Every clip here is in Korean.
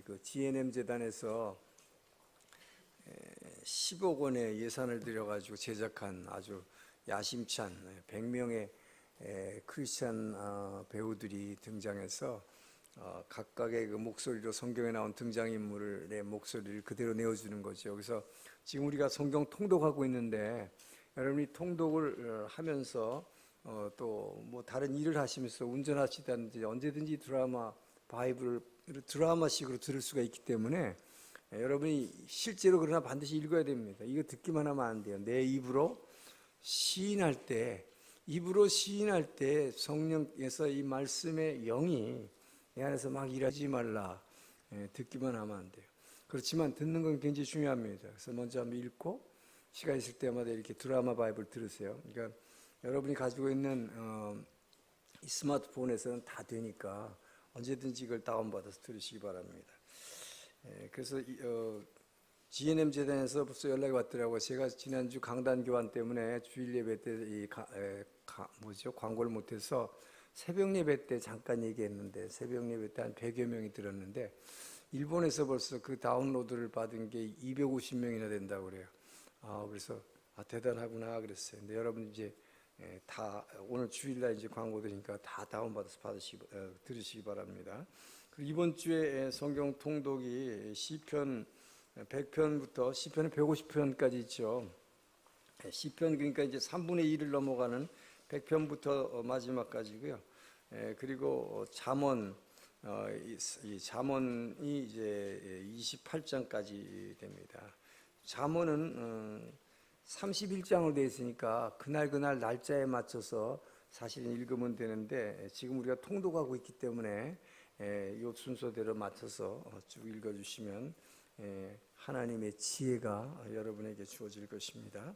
그 GNM 재단에서 10억 원의 예산을 들여가지고 제작한 아주 야심찬 100명의 크리스찬 배우들이 등장해서 각각의 그 목소리로 성경에 나온 등장인물의 목소리를 그대로 내어주는 거죠. 그래서 지금 우리가 성경 통독하고 있는데 여러분이 통독을 하면서 또 뭐 다른 일을 하시면서 운전하시다든지 언제든지 바이블을 드라마식으로 들을 수가 있기 때문에 여러분이 실제로 그러나 반드시 읽어야 됩니다. 이거 듣기만 하면 안 돼요. 내 입으로 시인할 때 성령에서 이 말씀의 영이 내 안에서 막 일하지 말라. 듣기만 하면 안 돼요. 그렇지만 듣는 건 굉장히 중요합니다. 그래서 먼저 한번 읽고 시간 있을 때마다 이렇게 드라마 바이블 들으세요. 그러니까 여러분이 가지고 있는 이 스마트폰에서는 다 되니까 언제든지 이걸 다운받아서 들으시기 바랍니다. 그래서 GNM 재단에서 벌써 연락이 왔더라고요. 제가 지난주 강단 교환 때문에 주일 예배 때 광고를 못해서 새벽 예배 때 잠깐 얘기했는데 새벽 예배 때 한 100여 명이 들었는데 일본에서 벌써 그 다운로드를 받은 게 250명이나 된다고 그래요. 그래서 대단하구나 그랬어요. 근데 여러분 이제 다 오늘 주일날 이제 광고 드리니까 다 다운받아서 들으시기 바랍니다. 그리고 이번 주에 성경 통독이 시편 100편부터 시편 150편까지 있죠. 시편 그러니까 이제 3분의 1을 넘어가는 100편부터 마지막까지고요. 그리고 잠언 이 잠언이 이제 28장까지 됩니다. 잠언은 31장으로 되어 있으니까 그날 날짜에 맞춰서 사실은 읽으면 되는데 지금 우리가 통독하고 있기 때문에 이 순서대로 맞춰서 쭉 읽어주시면 하나님의 지혜가 여러분에게 주어질 것입니다.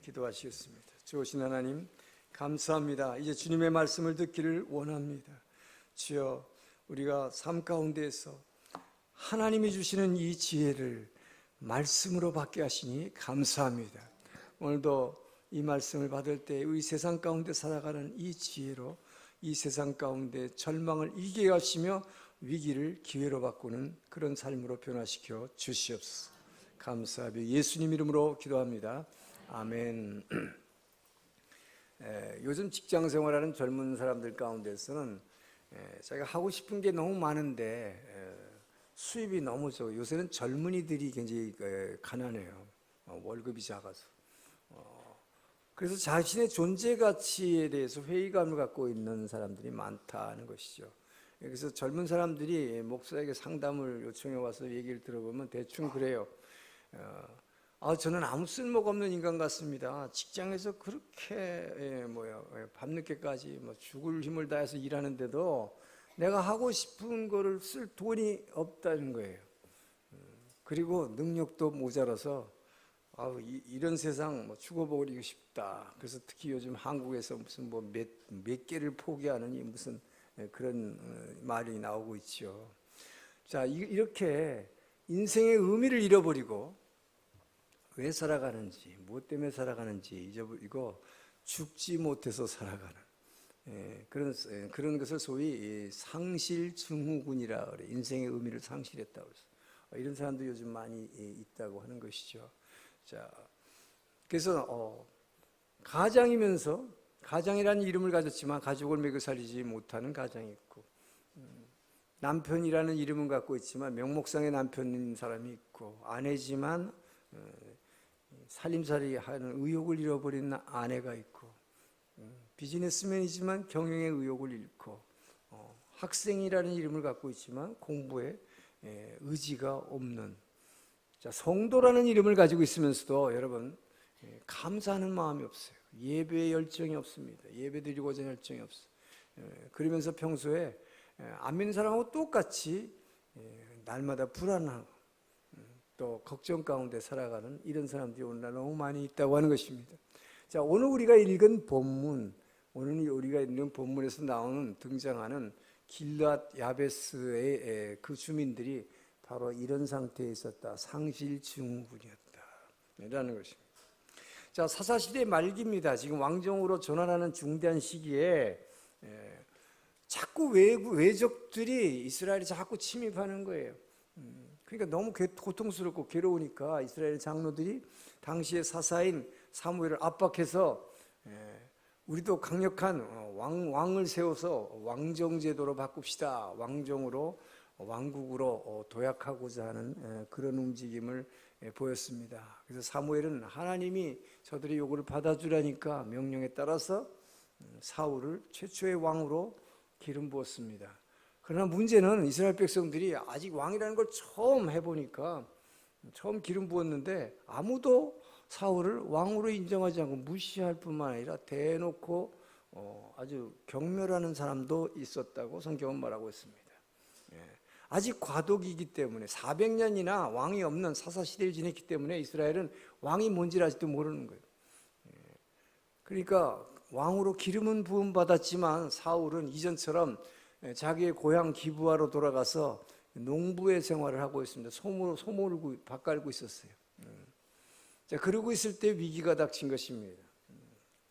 기도하시겠습니다. 좋으신 하나님 감사합니다. 이제 주님의 말씀을 듣기를 원합니다. 주여 우리가 삶 가운데에서 하나님이 주시는 이 지혜를 말씀으로 받게 하시니 감사합니다. 오늘도 이 말씀을 받을 때 이 세상 가운데 살아가는 이 지혜로 이 세상 가운데 절망을 이기게 하시며 위기를 기회로 바꾸는 그런 삶으로 변화시켜 주시옵소서. 감사하며 예수님 이름으로 기도합니다. 아멘. 요즘 직장 생활하는 젊은 사람들 가운데서는 자기가 하고 싶은 게 너무 많은데 수입이 너무 적어요. 요새는 젊은이들이 굉장히 가난해요. 월급이 작아서. 그래서 자신의 존재 가치에 대해서 회의감을 갖고 있는 사람들이 많다는 것이죠. 그래서 젊은 사람들이 목사에게 상담을 요청해 와서 얘기를 들어보면 대충 그래요. 저는 아무 쓸모가 없는 인간 같습니다. 직장에서 그렇게 밤늦게까지 죽을 힘을 다해서 일하는데도 내가 하고 싶은 거를 쓸 돈이 없다는 거예요. 그리고 능력도 모자라서 이런 세상 죽어버리고 싶다. 그래서 특히 요즘 한국에서 무슨 몇 개를 포기하느니 무슨 그런 말이 나오고 있죠. 자, 이렇게 인생의 의미를 잃어버리고 왜 살아가는지, 무엇 때문에 살아가는지 잊어버리고 죽지 못해서 살아가는 그런 것을 소위 상실증후군이라 그래. 인생의 의미를 상실했다고 해서 이런 사람도 요즘 많이 있다고 하는 것이죠. 자, 그래서 가장이면서 가장이라는 이름을 가졌지만 가족을 먹여 살리지 못하는 가장이 있고 남편이라는 이름은 갖고 있지만 명목상의 남편인 사람이 있고 아내지만 살림살이 하는 의욕을 잃어버린 아내가 있고 비즈니스맨이지만 경영의 의욕을 잃고 학생이라는 이름을 갖고 있지만 공부에 의지가 없는 성도라는 이름을 가지고 있으면서도 여러분 감사하는 마음이 없어요. 예배에 열정이 없습니다. 예배 드리고자 열정이 없어요. 그러면서 평소에 안 믿는 사람하고 똑같이 날마다 불안하고 또 걱정 가운데 살아가는 이런 사람들이 오늘날 너무 많이 있다고 하는 것입니다. 자, 오늘 우리가 읽은 본문에서 등장하는 길앗 야베스의 그 주민들이 바로 이런 상태에 있었다. 상실증후군이었다. 라는 것입니다. 자, 사사시대 말기입니다. 지금 왕정으로 전환하는 중대한 시기에 자꾸 외적들이 이스라엘에 자꾸 침입하는 거예요. 그러니까 너무 고통스럽고 괴로우니까 이스라엘 장로들이 당시의 사사인 사무엘을 압박해서 우리도 강력한 왕을 세워서 왕정제도로 바꿉시다. 왕정으로 왕국으로 도약하고자 하는 그런 움직임을 보였습니다. 그래서 사무엘은 하나님이 저들의 요구를 받아주라니까 명령에 따라서 사울을 최초의 왕으로 기름 부었습니다. 그러나 문제는 이스라엘 백성들이 아직 왕이라는 걸 처음 해보니까 처음 기름 부었는데 아무도 사울을 왕으로 인정하지 않고 무시할 뿐만 아니라 대놓고 아주 경멸하는 사람도 있었다고 성경은 말하고 있습니다. 아직 과도기이기 때문에 400년이나 왕이 없는 사사시대를 지냈기 때문에 이스라엘은 왕이 뭔지를 아직도 모르는 거예요. 그러니까 왕으로 기름은 부음받았지만 사울은 이전처럼 자기의 고향 기브아로 돌아가서 농부의 생활을 하고 있습니다. 소모를 밭갈고 있었어요. 자, 그러고 있을 때 위기가 닥친 것입니다.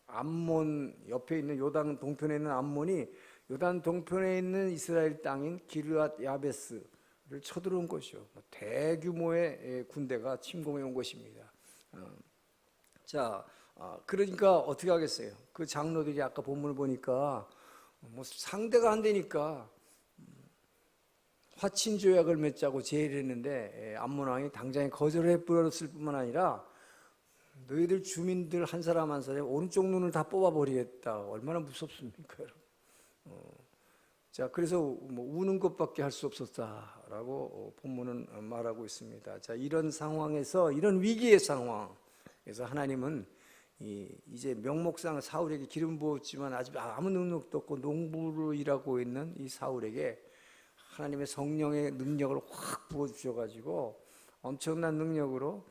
암몬 옆에 있는 요단 동편에 있는 암몬이 요단 동편에 있는 이스라엘 땅인 기르앗 야베스를 쳐들어온 것이요. 대규모의 군대가 침공해 온 것입니다. 자, 그러니까 어떻게 하겠어요? 그 장로들이 아까 본문을 보니까 뭐 상대가 안 되니까 화친 조약을 맺자고 제의를 했는데 암몬 왕이 당장에 거절을 해버렸을 뿐만 아니라 너희들 주민들 한 사람 한 사람의 오른쪽 눈을 다 뽑아버리겠다. 얼마나 무섭습니까, 여러분? 자, 그래서 뭐 우는 것밖에 할 수 없었다라고 본문은 말하고 있습니다. 자, 이런 상황에서, 이런 위기의 상황에서 하나님은 이제 명목상 사울에게 기름 부었지만 아직 아무 능력도 없고 농부로 일하고 있는 이 사울에게 하나님의 성령의 능력을 확 부어주셔가지고 엄청난 능력으로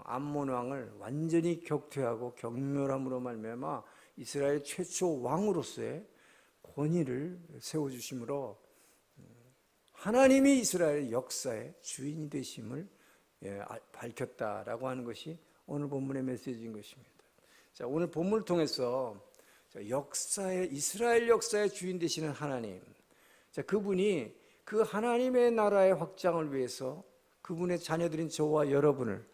암몬 왕을 완전히 격퇴하고 경멸함으로 말미암아 이스라엘 최초 왕으로서의 권위를 세워주심으로 하나님이 이스라엘 역사의 주인이 되심을 밝혔다라고 하는 것이 오늘 본문의 메시지인 것입니다. 자, 오늘 본문을 통해서 이스라엘 역사의 주인 되시는 하나님, 자, 그분이 그 하나님의 나라의 확장을 위해서 그분의 자녀들인 저와 여러분의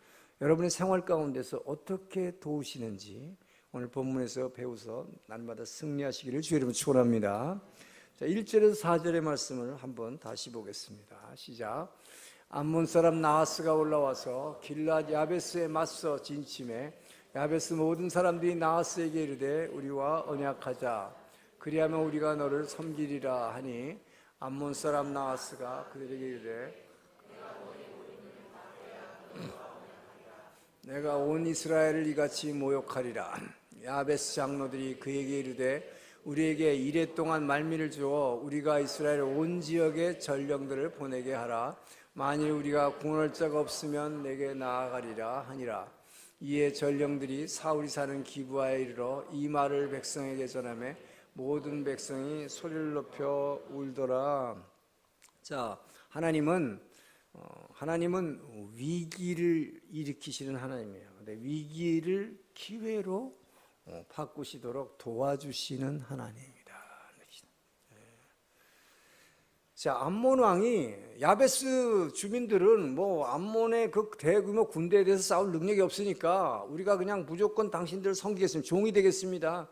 생활 가운데서 어떻게 도우시는지 오늘 본문에서 배워서 날마다 승리하시기를 주의 이름으로 축원합니다. 자, 1절에서 4절의 말씀을 한번 다시 보겠습니다. 시작. 암몬 사람 나하스가 올라와서 길랏 야베스에 맞서 진침해 야베스 모든 사람들이 나하스에게 이르되 우리와 언약하자. 그리하면 우리가 너를 섬기리라 하니 암몬 사람 나하스가 그들에게 이르되 내가 온 이스라엘을 이같이 모욕하리라. 야베스 장로들이 그에게 이르되 우리에게 이레 동안 말미를 주어 우리가 이스라엘 온 지역에 전령들을 보내게 하라. 만일 우리가 구원할 자가 없으면 내게 나아가리라 하니라. 이에 전령들이 사울이 사는 기브아에 이르러 이 말을 백성에게 전하매 모든 백성이 소리를 높여 울더라. 자, 하나님은 위기를 일으키시는 하나님이에요. 근데 위기를 기회로 바꾸시도록 도와주시는 하나님입니다. 자, 암몬 왕이 야베스 주민들은 뭐 암몬의 그 대규모 군대에 대해서 싸울 능력이 없으니까 우리가 그냥 무조건 당신들을 섬기겠습니다. 종이 되겠습니다.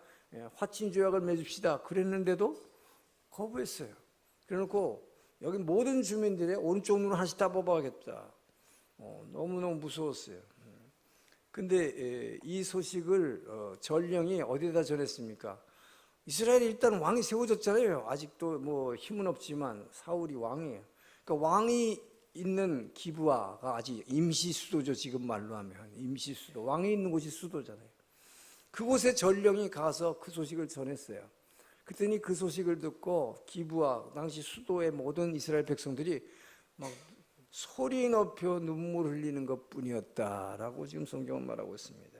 화친 조약을 맺읍시다. 그랬는데도 거부했어요. 그래놓고 여기 모든 주민들의 오른쪽 눈을 하나씩 다 뽑아야겠다. 너무너무 무서웠어요. 근데 이 소식을 전령이 어디에다 전했습니까? 이스라엘이 일단 왕이 세워졌잖아요. 아직도 뭐 힘은 없지만 사울이 왕이에요. 그러니까 왕이 있는 기브아가 아직 임시 수도죠. 지금 말로 하면 임시 수도. 왕이 있는 곳이 수도잖아요. 그곳에 전령이 가서 그 소식을 전했어요. 그랬더니 그 소식을 듣고 기브아 당시 수도의 모든 이스라엘 백성들이 막 소리 높여 눈물 흘리는 것뿐이었다라고 지금 성경은 말하고 있습니다.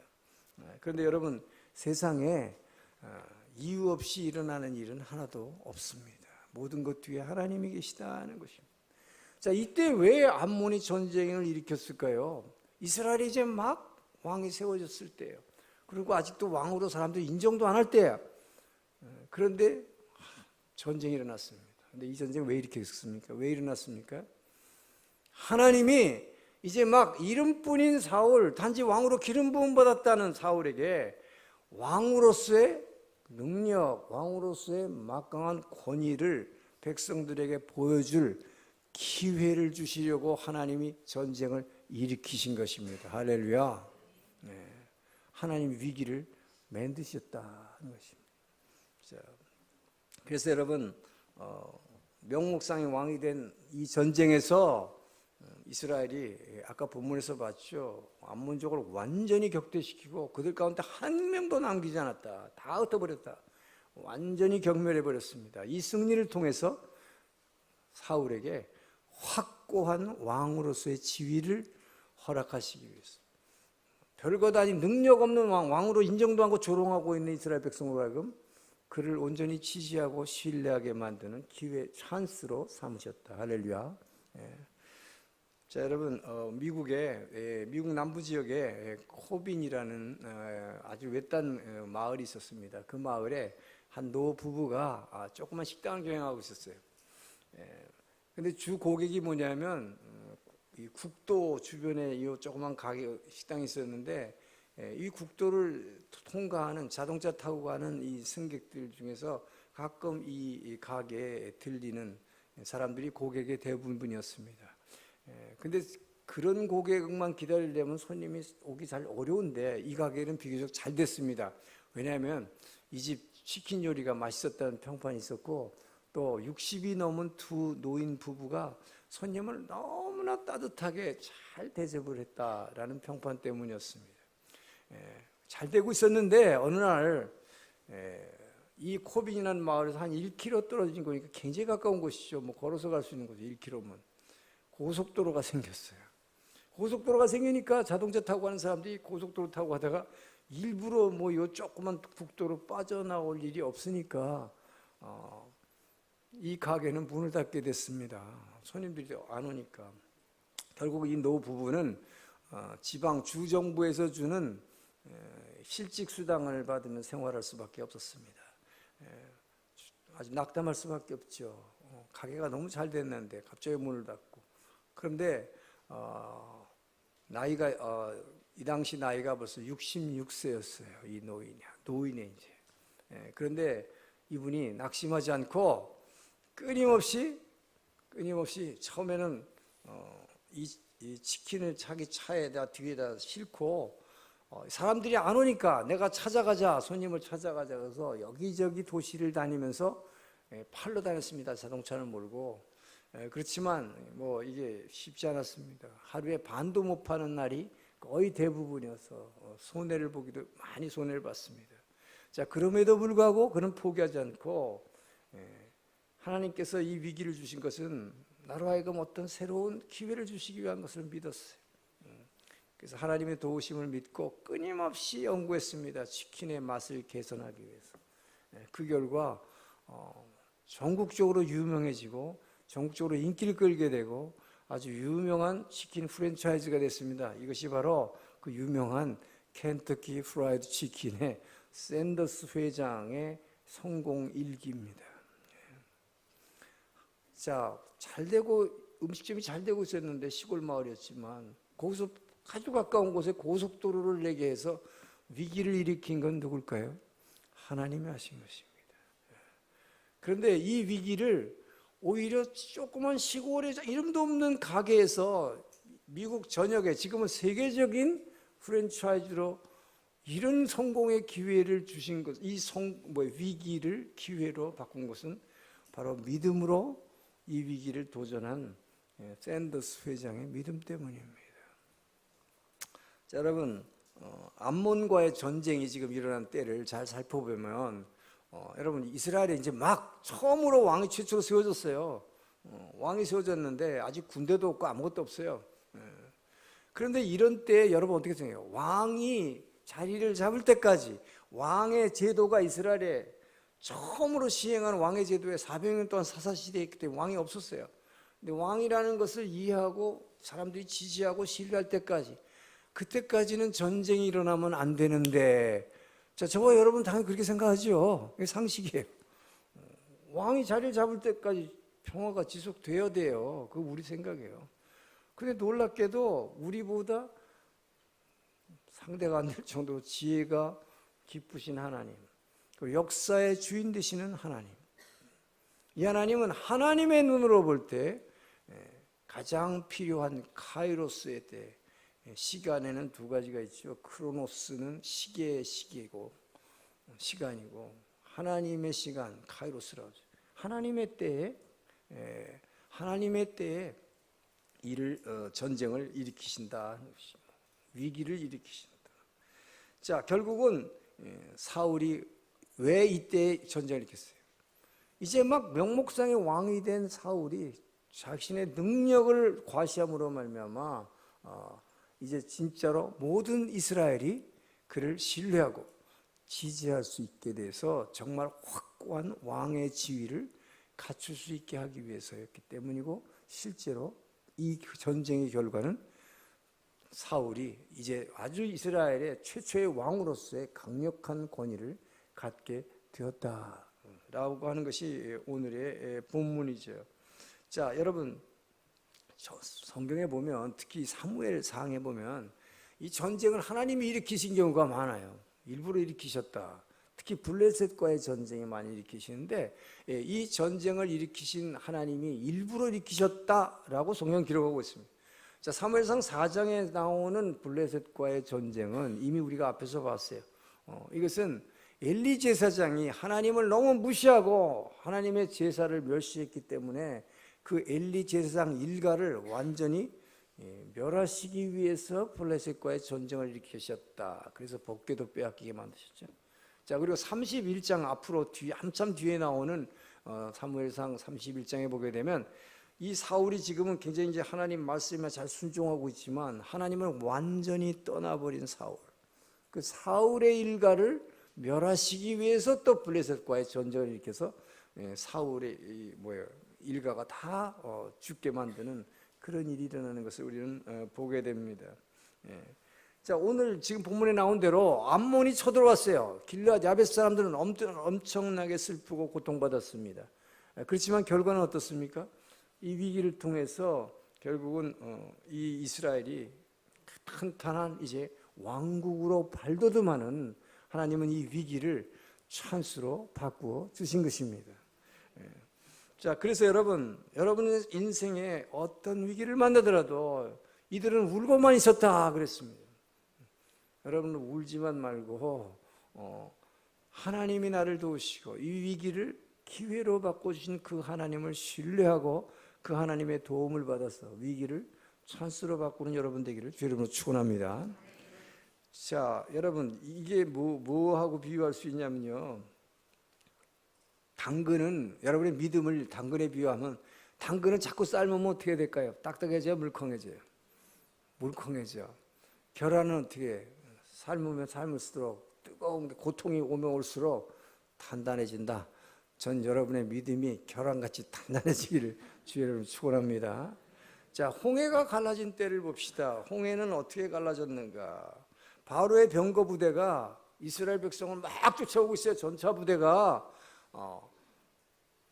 그런데 여러분, 세상에 이유 없이 일어나는 일은 하나도 없습니다. 모든 것 뒤에 하나님이 계시다는 것입니다. 자, 이때 왜 암몬이 전쟁을 일으켰을까요? 이스라엘이 이제 막 왕이 세워졌을 때예요. 그리고 아직도 왕으로 사람들이 인정도 안 할 때야. 그런데 전쟁이 일어났습니다. 근데 이 전쟁 왜 이렇게 했습니까? 왜 일어났습니까? 하나님이 이제 막 이름뿐인 사울, 단지 왕으로 기름 부음 받았다는 사울에게 왕으로서의 능력, 왕으로서의 막강한 권위를 백성들에게 보여줄 기회를 주시려고 하나님이 전쟁을 일으키신 것입니다. 할렐루야. 네. 하나님 위기를 만드셨다는 것입니다. 자, 그래서 여러분, 명목상의 왕이 된 이 전쟁에서 이스라엘이 아까 본문에서 봤죠. 암몬족을 완전히 격퇴시키고 그들 가운데 한 명도 남기지 않았다. 다 흩어버렸다. 완전히 경멸해 버렸습니다. 이 승리를 통해서 사울에게 확고한 왕으로서의 지위를 허락하시기 위해서, 별것 아닌 능력 없는 왕으로 인정도 하고 조롱하고 있는 이스라엘 백성으로 하여금 그를 온전히 지지하고 신뢰하게 만드는 기회, 찬스로 삼으셨다. 할렐루야. 예. 자, 여러분, 미국 남부 지역에 코빈이라는 아주 외딴 마을이 있었습니다. 그 마을에 한 노 부부가 조그만 식당을 경영하고 있었어요. 근데 주 고객이 뭐냐면 이 국도 주변에 이 조그만 가게 식당이 있었는데, 이 국도를 통과하는 자동차 타고 가는 이 승객들 중에서 가끔 이 가게에 들리는 사람들이 고객의 대부분이었습니다. 근데 그런 고객만 기다리려면 손님이 오기 잘 어려운데 이 가게는 비교적 잘 됐습니다. 왜냐하면 이 집 치킨 요리가 맛있었다는 평판이 있었고, 또 60이 넘은 두 노인 부부가 손님을 너무나 따뜻하게 잘 대접을 했다라는 평판 때문이었습니다. 잘 되고 있었는데 어느 날 이 코빈이라는 마을에서 한 1km 떨어진 거니까 굉장히 가까운 곳이죠. 뭐 걸어서 갈 수 있는 거죠. 1km면. 고속도로가 생겼어요. 고속도로가 생기니까 자동차 타고 가는 사람들이 고속도로 타고 가다가 일부러 뭐 요 조그만 국도로 빠져나올 일이 없으니까 이 가게는 문을 닫게 됐습니다. 손님들이 안 오니까. 결국 이 노 부부는 지방 주정부에서 주는 실직 수당을 받으며 생활할 수밖에 없었습니다. 아주 낙담할 수밖에 없죠. 가게가 너무 잘 됐는데 갑자기 문을 닫고. 그런데 나이가 이 당시 나이가 벌써 66세였어요. 이 노인의 이제. 그런데 이분이 낙심하지 않고 끊임없이 처음에는 이 치킨을 자기 차에다 뒤에다 싣고 사람들이 안 오니까 내가 찾아가자, 손님을 찾아가자 그래서 여기저기 도시를 다니면서 팔러 다녔습니다. 자동차를 몰고. 그렇지만 뭐 이게 쉽지 않았습니다. 하루에 반도 못 파는 날이 거의 대부분이어서 많이 손해를 봤습니다. 자, 그럼에도 불구하고 그는 포기하지 않고 하나님께서 이 위기를 주신 것은 나로 하여금 어떤 새로운 기회를 주시기 위한 것을 믿었어요. 그래서 하나님의 도우심을 믿고 끊임없이 연구했습니다. 치킨의 맛을 개선하기 위해서. 그 결과 전국적으로 유명해지고 전국적으로 인기를 끌게 되고 아주 유명한 치킨 프랜차이즈가 됐습니다. 이것이 바로 그 유명한 켄터키 프라이드 치킨의 샌더스 회장의 성공 일기입니다. 자, 음식점이 잘 되고 있었는데 시골 마을이었지만 거기서 아주 가까운 곳에 고속도로를 내게 해서 위기를 일으킨 건 누굴까요? 하나님이 하신 것입니다. 그런데 이 위기를 오히려 조그만 시골에 이름도 없는 가게에서 미국 전역에 지금은 세계적인 프랜차이즈로 이런 성공의 기회를 주신 것, 위기를 기회로 바꾼 것은 바로 믿음으로 이 위기를 도전한 샌더스 회장의 믿음 때문입니다. 자, 여러분, 암몬과의 전쟁이 지금 일어난 때를 잘 살펴보면 여러분, 이스라엘에 이제 막 처음으로 왕이 최초로 세워졌어요. 왕이 세워졌는데 아직 군대도 없고 아무것도 없어요. 그런데 이런 때 여러분 어떻게 생각해요? 왕이 자리를 잡을 때까지 왕의 제도가 이스라엘에 처음으로 시행한 왕의 제도에 400년 동안 사사시대에 있기 때문에 왕이 없었어요. 근데 왕이라는 것을 이해하고 사람들이 지지하고 신뢰할 때까지, 그때까지는 전쟁이 일어나면 안 되는데, 자, 저와 여러분 당연히 그렇게 생각하죠. 이게 상식이에요. 왕이 자리를 잡을 때까지 평화가 지속돼야 돼요. 그거 우리 생각이에요. 근데 놀랍게도 우리보다 상대가 안 될 정도로 지혜가 깊으신 하나님, 그 역사의 주인 되시는 하나님, 이 하나님은 하나님의 눈으로 볼 때 가장 필요한 카이로스의 때, 시간에는 두 가지가 있죠. 크로노스는 시계의 시계고 시간이고, 하나님의 시간 카이로스라고 하죠. 하나님의 때에 전쟁을 일으키신다, 위기를 일으키신다. 자, 결국은 사울이 왜 이때 전쟁을 일으켰어요? 이제 막 명목상의 왕이 된 사울이 자신의 능력을 과시함으로 말미암아 이제 진짜로 모든 이스라엘이 그를 신뢰하고 지지할 수 있게 돼서 정말 확고한 왕의 지위를 갖출 수 있게 하기 위해서였기 때문이고, 실제로 이 전쟁의 결과는 사울이 이제 아주 이스라엘의 최초의 왕으로서의 강력한 권위를 갖게 되었다라고 하는 것이 오늘의 본문이죠. 자, 여러분, 성경에 보면, 특히 사무엘상에 보면 이 전쟁을 하나님이 일으키신 경우가 많아요. 일부러 일으키셨다. 특히 블레셋과의 전쟁이 많이 일으키시는데, 이 전쟁을 일으키신 하나님이 일부러 일으키셨다라고 성경 기록하고 있습니다. 자, 사무엘상 4장에 나오는 블레셋과의 전쟁은 이미 우리가 앞에서 봤어요. 이것은 엘리 제사장이 하나님을 너무 무시하고 하나님의 제사를 멸시했기 때문에 그 엘리 제사장 일가를 완전히 멸하시기 위해서 블레셋과의 전쟁을 일으키셨다. 그래서 법궤도 빼앗기게 만드셨죠. 자, 그리고 31장 앞으로 한참 뒤에 나오는 사무엘상 31장에 보게 되면 이 사울이 지금은 굉장히 이제 하나님 말씀에 잘 순종하고 있지만 하나님을 완전히 떠나버린 사울, 그 사울의 일가를 멸하시기 위해서 또 블레셋과의 전쟁을 일으켜서 사울의 일가가 다 죽게 만드는 그런 일이 일어나는 것을 우리는 보게 됩니다. 자, 오늘 지금 본문에 나온 대로 암몬이 쳐들어왔어요. 길르앗 야베스 사람들은 엄청나게 슬프고 고통받았습니다. 그렇지만 결과는 어떻습니까? 이 위기를 통해서 결국은 이 이스라엘이 탄탄한 이제 왕국으로 발돋움하는, 하나님은 이 위기를 찬스로 바꾸어 주신 것입니다. 자, 그래서 여러분의 인생에 어떤 위기를 만나더라도 이들은 울고만 있었다 그랬습니다. 여러분은 울지만 말고 하나님이 나를 도우시고 이 위기를 기회로 바꿔주신 그 하나님을 신뢰하고 그 하나님의 도움을 받아서 위기를 찬스로 바꾸는 여러분 되기를 주 이름으로 축원합니다. 자, 여러분, 이게 뭐하고 비유할 수 있냐면요, 당근은, 여러분의 믿음을 당근에 비유하면, 당근은 자꾸 삶으면 어떻게 될까요? 딱딱해져요? 물컹해져요? 물컹해져. 계란은 어떻게 삶으면 삶을수록 뜨거운 게 고통이 오면 올수록 단단해진다. 전 여러분의 믿음이 계란같이 단단해지기를 주의 이름으로 축원합니다. 자, 홍해가 갈라진 때를 봅시다. 홍해는 어떻게 갈라졌는가? 바로의 병거 부대가 이스라엘 백성을 막 쫓아오고 있어요. 전차 부대가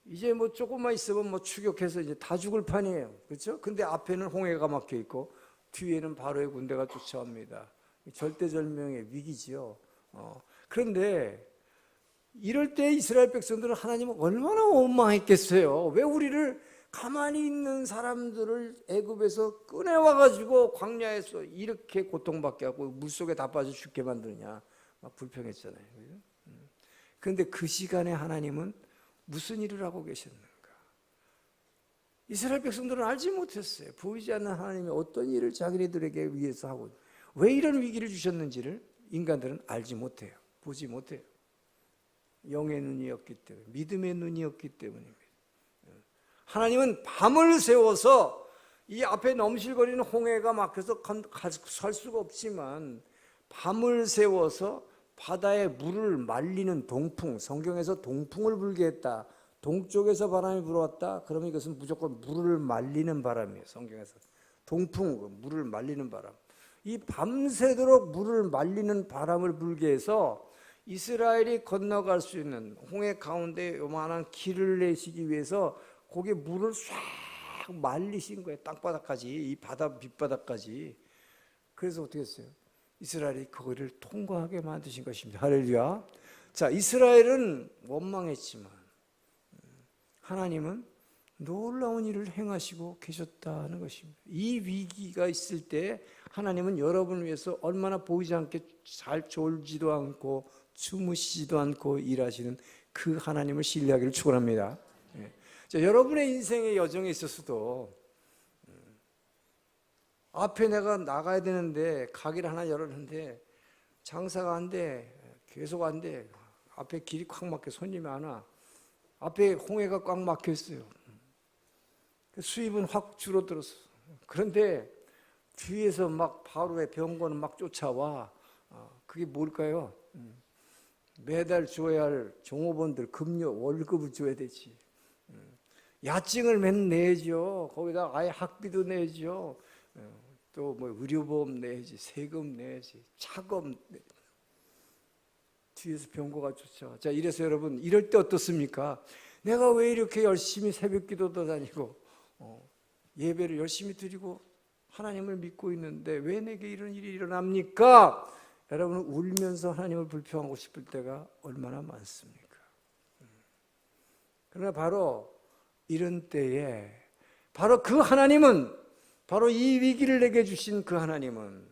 이제 뭐 조금만 있으면 뭐 추격해서 이제 다 죽을 판이에요. 그렇죠? 근데 앞에는 홍해가 막혀 있고 뒤에는 바로의 군대가 쫓아옵니다. 절대절명의 위기지요. 그런데 이럴 때 이스라엘 백성들은 하나님은 얼마나 원망했겠어요. 왜 우리를 가만히 있는 사람들을 애굽에서 꺼내와가지고 광야에서 이렇게 고통받게 하고 물속에 다 빠져 죽게 만드느냐, 막 불평했잖아요. 그런데 그 시간에 하나님은 무슨 일을 하고 계셨는가? 이스라엘 백성들은 알지 못했어요. 보이지 않는 하나님이 어떤 일을 자기네들에게 위해서 하고, 왜 이런 위기를 주셨는지를 인간들은 알지 못해요. 보지 못해요. 영의 눈이었기 때문에, 믿음의 눈이었기 때문입니다. 하나님은 밤을 새워서 이 앞에 넘실거리는 홍해가 막혀서 살 수가 없지만 밤을 새워서 바다에 물을 말리는 동풍, 성경에서 동풍을 불게 했다. 동쪽에서 바람이 불어왔다. 그러면 이것은 무조건 물을 말리는 바람이에요. 성경에서 동풍, 물을 말리는 바람. 이 밤새도록 물을 말리는 바람을 불게 해서 이스라엘이 건너갈 수 있는 홍해 가운데 요만한 길을 내시기 위해서 거기에 물을 쫙 막 말리신 거예요. 땅바닥까지, 이 바다 밑바닥까지. 그래서 어떻게 했어요? 이스라엘이 그거를 통과하게 만드신 것입니다. 할렐루야. 자, 이스라엘은 원망했지만 하나님은 놀라운 일을 행하시고 계셨다는 것입니다. 이 위기가 있을 때 하나님은 여러분을 위해서 얼마나 보이지 않게 잘 졸지도 않고 주무시지도 않고 일하시는 그 하나님을 신뢰하기를 축원합니다. 자, 여러분의 인생의 여정에 있어서도 앞에 내가 나가야 되는데 가게를 하나 열었는데 장사가 안 돼. 계속 안 돼. 앞에 길이 꽉 막혀 손님이 안 와. 앞에 홍해가 꽉 막혀 있어요. 수입은 확 줄어들었어. 그런데 뒤에서 막 바로에 병거는 막 쫓아와. 그게 뭘까요? 매달 줘야 할 종업원들 급료 월급을 줘야 되지. 야증을 맨 내죠. 거기다 아예 학비도 내죠. 또 뭐 의료보험 내야지, 세금 내야지, 차금 내. 뒤에서 병거가 쫓아와. 자, 이래서 여러분 이럴 때 어떻습니까? 내가 왜 이렇게 열심히 새벽기도도 다니고 예배를 열심히 드리고 하나님을 믿고 있는데 왜 내게 이런 일이 일어납니까? 여러분 울면서 하나님을 불평하고 싶을 때가 얼마나 많습니까? 그러나 바로 이런 때에 바로 그 하나님은 바로 이 위기를 내게 주신 그 하나님은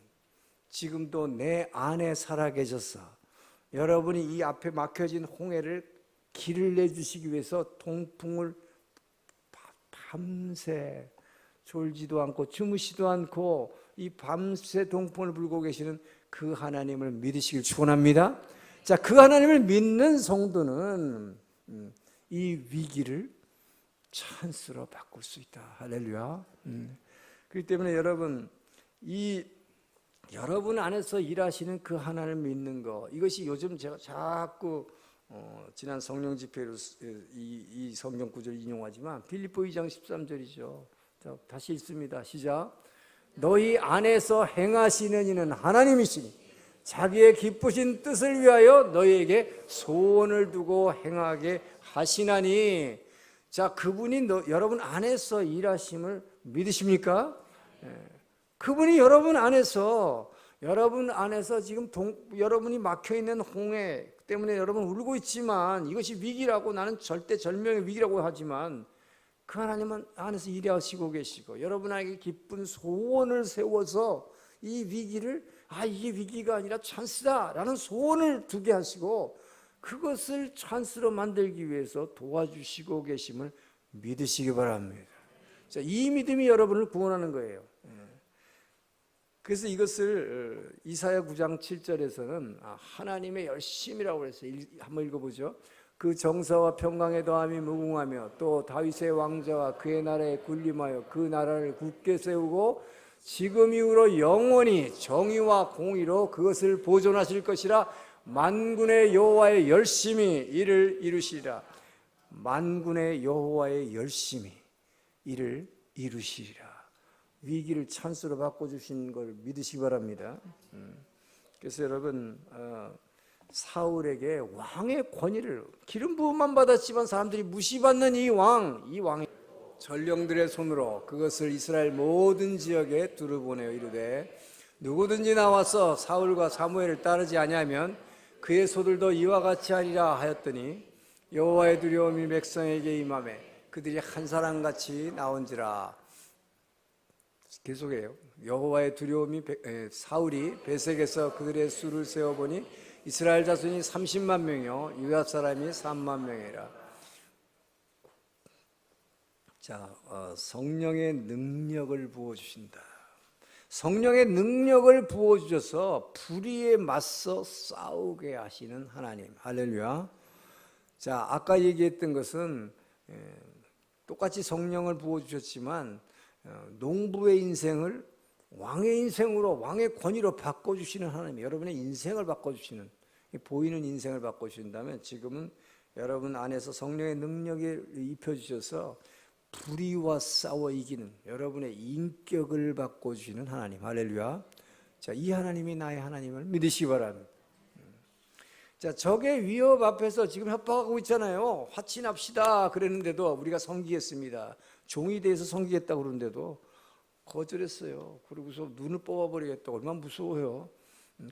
지금도 내 안에 살아계셔서 여러분이 이 앞에 막혀진 홍해를 길을 내주시기 위해서 동풍을 밤새 졸지도 않고 주무시도 않고 이 밤새 동풍을 불고 계시는 그 하나님을 믿으시길 축원합니다. 자, 그 하나님을 믿는 성도는 이 위기를 찬스로 바꿀 수 있다. 할렐루야. 그렇기 때문에 여러분 여러분 안에서 일하시는 그 하나님을 믿는 거, 이것이 요즘 제가 자꾸 지난 성령 집회로 이 성경 구절 인용하지만 빌립보 2장 13절이죠. 자, 다시 읽습니다. 시작. 너희 안에서 행하시는 이는 하나님이시니 자기의 기쁘신 뜻을 위하여 너희에게 소원을 두고 행하게 하시나니. 자, 그분이 여러분 안에서 일하심을 믿으십니까? 그분이 여러분 안에서 지금 여러분이 막혀있는 홍해 때문에 여러분 울고 있지만 이것이 위기라고, 나는 절대절명의 위기라고 하지만 그 하나님은 안에서 일하시고 계시고 여러분에게 기쁜 소원을 세워서 이 위기를 이게 위기가 아니라 찬스다라는 소원을 두게 하시고 그것을 찬스로 만들기 위해서 도와주시고 계심을 믿으시기 바랍니다. 자, 이 믿음이 여러분을 구원하는 거예요. 그래서 이것을 이사야 9장 7절에서는 하나님의 열심이라고 해서 한번 읽어보죠. 그 정사와 평강의 더함이 무궁하며 또 다윗의 왕자와 그의 나라에 군림하여 그 나라를 굳게 세우고 지금 이후로 영원히 정의와 공의로 그것을 보존하실 것이라. 만군의 여호와의 열심이 이를 이루시리라. 만군의 여호와의 열심이 이를 이루시리라. 위기를 찬스로 바꿔주신 걸 믿으시기 바랍니다. 그래서 여러분 사울에게 왕의 권위를 기름 부음만 받았지만 사람들이 무시받는 이 왕의 전령들의 손으로 그것을 이스라엘 모든 지역에 두루보내어 이르되 누구든지 나와서 사울과 사무엘을 따르지 아니하면 그의 소들도 이와 같이 하리라 하였더니 여호와의 두려움이 백성에게 임하매 그들이 한 사람같이 나온지라. 계속해요. 여호와의 두려움이 사울이 베색에서 그들의 수를 세어보니 이스라엘 자손이 30만 명이요 유다 사람이 3만 명이라. 자, 성령의 능력을 부어주신다. 성령의 능력을 부어주셔서 불의에 맞서 싸우게 하시는 하나님. 할렐루야. 자, 아까 얘기했던 것은 똑같이 성령을 부어주셨지만 농부의 인생을 왕의 인생으로, 왕의 권위로 바꿔주시는 하나님, 여러분의 인생을 바꿔주시는, 보이는 인생을 바꿔주신다면 지금은 여러분 안에서 성령의 능력을 입혀주셔서 불의와 싸워 이기는 여러분의 인격을 바꿔주시는 하나님. 할렐루야. 자, 이 하나님이 나의 하나님을 믿으시기 바랍니다. 자, 적의 위협 앞에서 지금 협박하고 있잖아요. 화친합시다 그랬는데도 우리가 섬기겠습니다. 종이 돼서 섬기겠다고 그러는데도 거절했어요. 그러고서 눈을 뽑아버리겠다고. 얼마나 무서워요.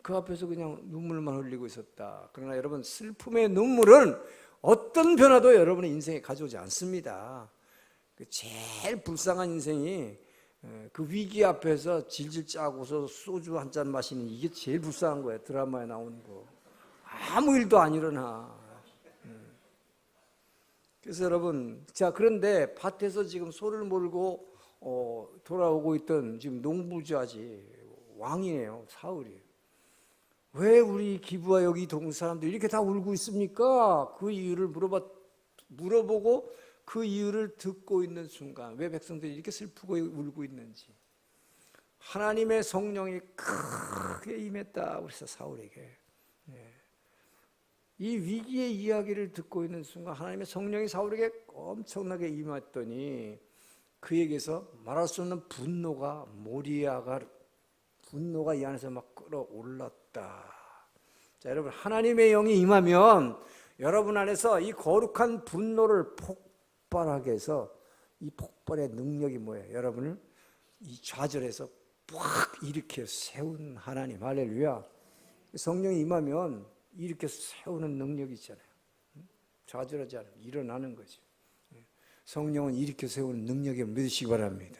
그 앞에서 그냥 눈물만 흘리고 있었다. 그러나 여러분, 슬픔의 눈물은 어떤 변화도 여러분의 인생에 가져오지 않습니다. 제일 불쌍한 인생이 그 위기 앞에서 질질 짜고서 소주 한 잔 마시는, 이게 제일 불쌍한 거예요. 드라마에 나오는 거. 아무 일도 안 일어나. 그래서 여러분, 자, 그런데 밭에서 지금 소를 몰고 돌아오고 있던 지금 농부자지, 왕이에요, 사울이. 왜 우리 기브와 여기 동네 사람들이 이렇게 다 울고 있습니까? 그 이유를 물어보고 그 이유를 듣고 있는 순간, 왜 백성들이 이렇게 슬프고 울고 있는지, 하나님의 성령이 크게 임했다 그래서 사울에게. 이 위기의 이야기를 듣고 있는 순간 하나님의 성령이 사울에게 엄청나게 임했더니 그에게서 말할 수 없는 분노가 이 안에서 막 끌어올랐다. 자, 여러분, 하나님의 영이 임하면 여러분 안에서 이 거룩한 분노를 폭발하게 해서, 이 폭발의 능력이 뭐예요? 여러분을 이 좌절에서 팍 일으켜 세운 하나님. 할렐루야. 성령이 임하면 일으켜 세우는 능력이 있잖아요. 좌절하지 않으면 일어나는 거죠. 성령은 일으켜 세우는 능력을 믿으시기 바랍니다.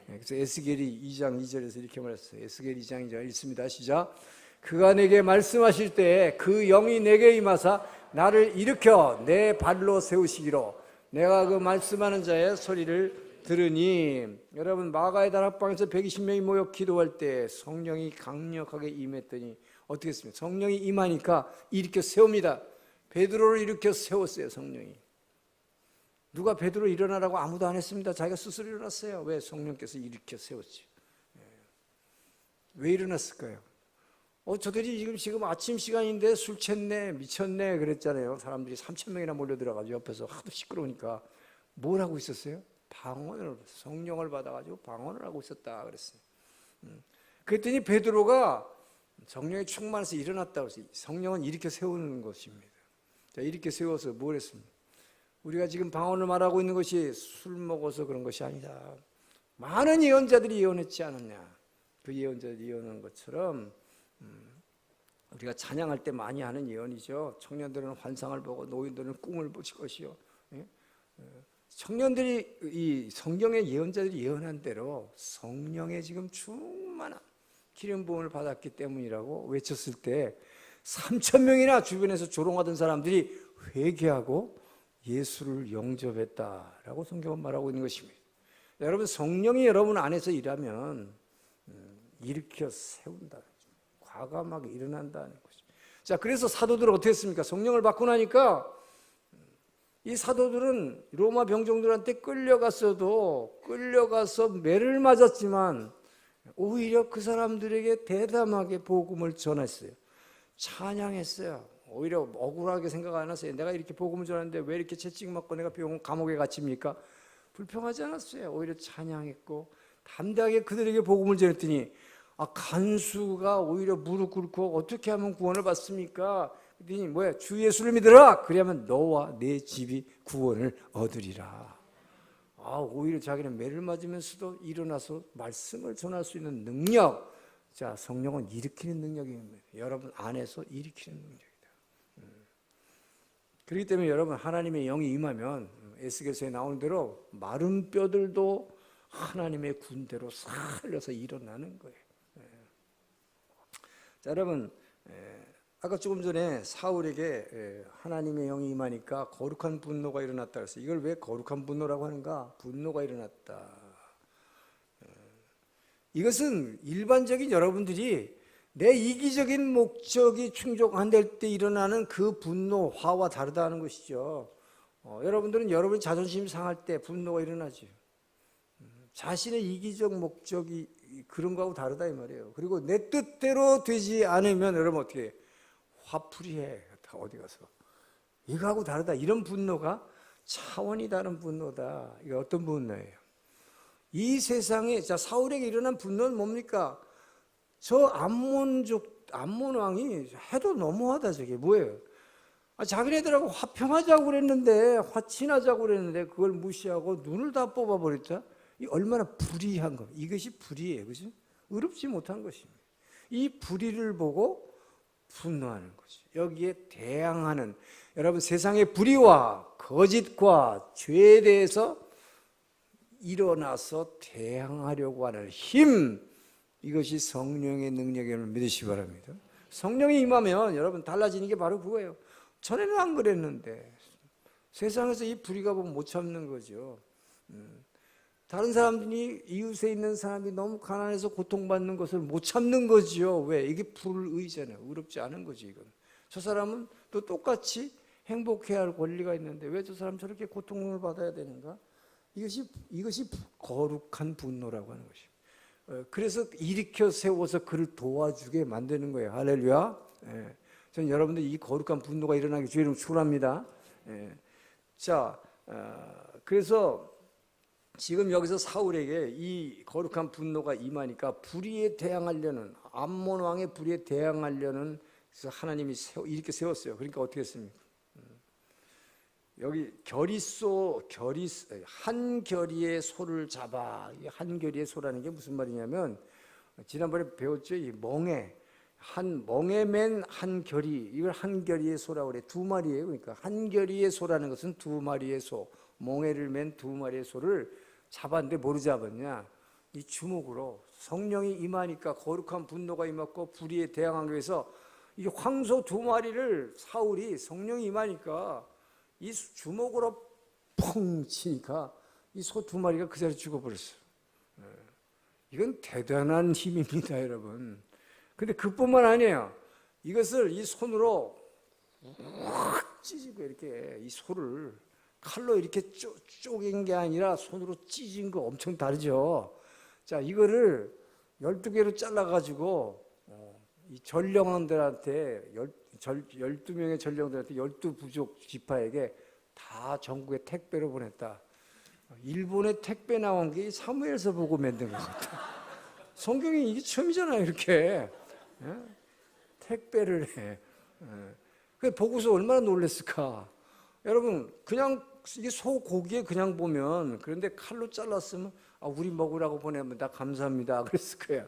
그래서 에스겔이 2장 2절에서 이렇게 말했어요. 에스겔 2장 2절 읽습니다. 시작. 그가 내게 말씀하실 때에 그 영이 내게 임하사 나를 일으켜 내 발로 세우시기로 내가 그 말씀하는 자의 소리를 들으니. 여러분, 마가의 다락방에서 120명이 모여 기도할 때 성령이 강력하게 임했더니 어떻게 했습니까? 성령이 임하니까 일으켜 세웁니다. 베드로를 일으켜 세웠어요, 성령이. 누가 베드로 일어나라고 아무도 안 했습니다. 자기가 스스로 일어났어요. 왜? 성령께서 일으켜 세웠지. 왜 일어났을까요? 저들이 지금 아침 시간인데 술 챘네, 미쳤네 그랬잖아요. 사람들이 3,000명이나 몰려들어가지고 옆에서 하도 시끄러우니까 뭘 하고 있었어요? 성령을 받아가지고 방언을 하고 있었다 그랬어요. 그랬더니 베드로가 성령의 충만해서 일어났다고 했어요. 성령은 일으켜 세우는 것입니다. 자, 일으켜 세워서 뭘 했습니까? 우리가 지금 방언을 말하고 있는 것이 술 먹어서 그런 것이 아니다. 많은 예언자들이 예언했지 않았냐. 그 예언자들이 예언한 것처럼 우리가 찬양할 때 많이 하는 예언이죠. 청년들은 환상을 보고 노인들은 꿈을 볼 것이요. 청년들이 이 성경의 예언자들이 예언한 대로 성령의 지금 충만한 기름 부음을 받았기 때문이라고 외쳤을 때 3,000명이나 주변에서 조롱하던 사람들이 회개하고 예수를 영접했다라고 성경은 말하고 있는 것입니다. 여러분, 성령이 여러분 안에서 일하면 일으켜 세운다. 과감하게 일어난다는 것이죠. 자, 그래서 사도들은 어떻게 했습니까? 성령을 받고 나니까 이 사도들은 로마 병정들한테 끌려가서 매를 맞았지만 오히려 그 사람들에게 대담하게 복음을 전했어요. 찬양했어요. 오히려 억울하게 생각 안 했어요. 내가 이렇게 복음을 전하는데 왜 이렇게 채찍 맞고 내가 감옥에 갇힙니까? 불평하지 않았어요. 오히려 찬양했고 담대하게 그들에게 복음을 전했더니 간수가 오히려 무릎 꿇고 어떻게 하면 구원을 받습니까? 그랬더니 뭐야? 주 예수를 믿으라. 그러면 너와 내 집이 구원을 얻으리라. 오히려 자기는 매를 맞으면서도 일어나서 말씀을 전할 수 있는 능력. 자, 성령은 일으키는 능력입니다. 여러분 안에서 일으키는 능력이다. 그렇기 때문에 여러분, 하나님의 영이 임하면 에스겔서에 나오는 대로 마른 뼈들도 하나님의 군대로 살려서 일어나는 거예요. 자, 여러분, 아까 조금 전에 사울에게 하나님의 영이 임하니까 거룩한 분노가 일어났다 그랬어요. 이걸 왜 거룩한 분노라고 하는가? 분노가 일어났다. 이것은 일반적인 여러분들이 내 이기적인 목적이 충족 안 될 때 일어나는 그 분노, 화와 다르다는 것이죠. 여러분들은 여러분의 자존심이 상할 때 분노가 일어나죠. 자신의 이기적 목적이 그런 거하고 다르다 이 말이에요. 그리고 내 뜻대로 되지 않으면 여러분 어떻게 해? 화풀이해. 다 어디 가서. 이거하고 다르다. 이런 분노가 차원이 다른 분노다. 이게 어떤 분노예요? 이 세상에, 자, 사울에게 일어난 분노는 뭡니까? 저 암몬 왕이 해도 너무하다. 저게 뭐예요? 자기네들하고 화평하자고 그랬는데, 친하자고 그랬는데 그걸 무시하고 눈을 다 뽑아버렸다. 이 얼마나 불의한 거. 이것이 불의예요. 그죠? 의롭지 못한 것입니다. 이 불의를 보고 분노하는 거죠. 여기에 대항하는, 여러분, 세상의 불의와 거짓과 죄에 대해서 일어나서 대항하려고 하는 힘, 이것이 성령의 능력임을 믿으시기 바랍니다. 성령이 임하면 여러분 달라지는 게 바로 그거예요. 전에는 안 그랬는데 세상에서 이 불의가 보면 못 참는 거죠. 다른 사람들이, 이웃에 있는 사람이 너무 가난해서 고통받는 것을 못 참는 거죠. 왜? 이게 불의잖아요. 의롭지 않은 거지. 이건. 저 사람은 또 똑같이 행복해야 할 권리가 있는데 왜 저 사람 저렇게 고통을 받아야 되는가? 이것이 거룩한 분노라고 하는 것입니다. 그래서 일으켜 세워서 그를 도와주게 만드는 거예요. 할렐루야. 저는 여러분들 이 거룩한 분노가 일어나기 주의 이름으로 축원합니다. 자, 그래서 지금 여기서 사울에게 이 거룩한 분노가 임하니까 불의에 대항하려는, 암몬 왕의 불의에 대항하려는, 그래서 하나님이 이렇게 세웠어요. 그러니까 어떻게 했습니까? 여기 한 결의의 소를 잡아. 한 결의의 소라는 게 무슨 말이냐면, 지난번에 배웠죠. 이 멍에 맨 한 결의, 이걸 한 결의의 소라고 그래. 두 마리예요. 그러니까 한 결의의 소라는 것은 두 마리의 소, 멍에를 맨 두 마리의 소를 잡았는데 뭐로 잡았냐? 이 주먹으로. 성령이 임하니까 거룩한 분노가 임했고 불의에 대항하기 위해서 이 황소 두 마리를 사울이, 성령이 임하니까 이 주먹으로 펑 치니까 이 소 두 마리가 그 자리에 죽어버렸어요. 이건 대단한 힘입니다, 여러분. 근데 그뿐만 아니에요. 이것을 이 손으로 확 찢고 이렇게 이 소를 칼로 이렇게 쪼갠 게 아니라 손으로 찢은 거 엄청 다르죠. 자, 이거를 12개로 잘라가지고 이 전령들한테 12명의 전령들한테 12부족 지파에게 다 전국에 택배로 보냈다. 일본에 택배 나온 게 사무엘서 보고 만든 겁니다. 성경이 이게 처음이잖아요, 이렇게. 택배를 해. 그 보고서 얼마나 놀랐을까. 여러분, 그냥 이게 소고기에 그냥 보면, 그런데 칼로 잘랐으면 우리 먹으라고 보내면 나 감사합니다 그랬을 거야.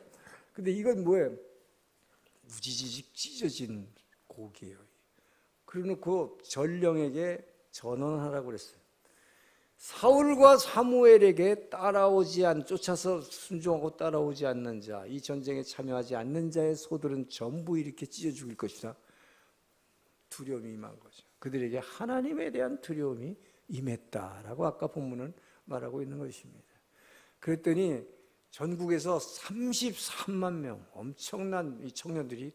근데 이건 뭐예요? 우지지직 찢어진 고기예요. 그래놓고 전령에게 전언하라고 그랬어요. 사울과 사무엘에게 쫓아서 순종하고 따라오지 않는 자, 이 전쟁에 참여하지 않는 자의 소들은 전부 이렇게 찢어 죽일 것이다. 두려움이 임한 거죠. 그들에게 하나님에 대한 두려움이 임했다라고 아까 본문은 말하고 있는 것입니다. 그랬더니 전국에서 33만 명, 엄청난 이 청년들이